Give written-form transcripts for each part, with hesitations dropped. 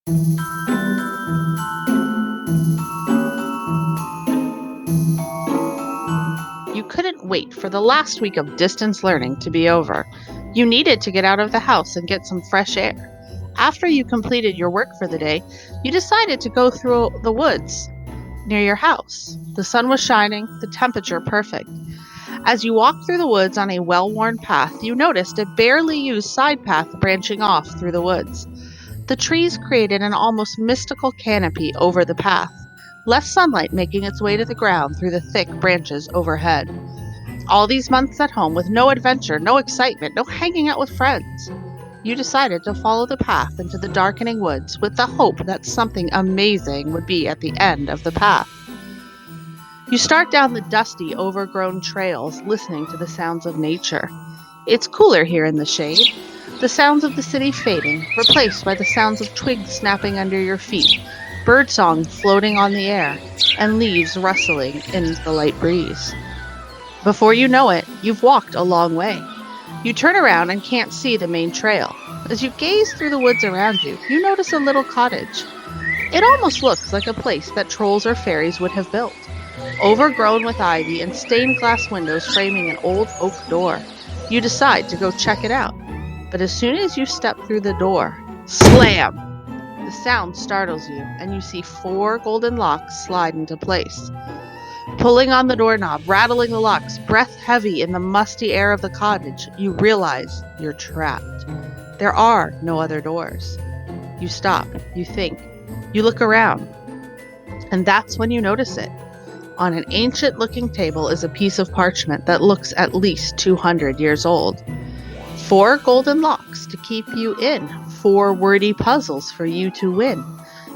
You couldn't wait for the last week of distance learning to be over. You needed to get out of the house and get some fresh air. After you completed your work for the day, you decided to go through the woods near your house. The sun was shining, the temperature perfect. As you walked through the woods on a well-worn path, you noticed a barely used side path branching off through the woods. The trees created an almost mystical canopy over the path, less sunlight making its way to the ground through the thick branches overhead. All these months at home with no adventure, no excitement, no hanging out with friends, you decided to follow the path into the darkening woods with the hope that something amazing would be at the end of the path. You start down the dusty, overgrown trails, listening to the sounds of nature. It's cooler here in the shade. The sounds of the city fading, replaced by the sounds of twigs snapping under your feet, birdsong floating on the air, and leaves rustling in the light breeze. Before you know it, you've walked a long way. You turn around and can't see the main trail. As you gaze through the woods around you, you notice a little cottage. It almost looks like a place that trolls or fairies would have built. Overgrown with ivy and stained glass windows framing an old oak door. You decide to go check it out. But as soon as you step through the door, slam! The sound startles you, and you see 4 golden locks slide into place. Pulling on the doorknob, rattling the locks, breath heavy in the musty air of the cottage, you realize you're trapped. There are no other doors. You stop, you think, you look around, and that's when you notice it. On an ancient-looking table is a piece of parchment that looks at least 200 years old. 4 golden locks to keep you in, 4 wordy puzzles for you to win.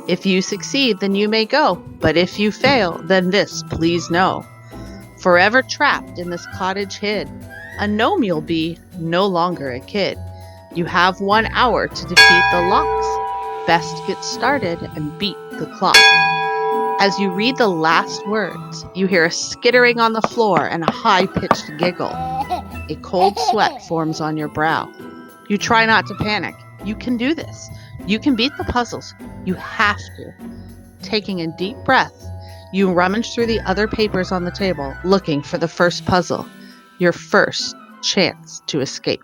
If you succeed, then you may go, but if you fail, then this please know. Forever trapped in this cottage hid, a gnome you'll be, no longer a kid. You have 1 hour to defeat the locks. Best get started and beat the clock. As you read the last words, you hear a skittering on the floor and a high-pitched giggle. A cold sweat forms on your brow. You try not to panic. You can do this. You can beat the puzzles. You have to. Taking a deep breath, you rummage through the other papers on the table, looking for the first puzzle, your first chance to escape.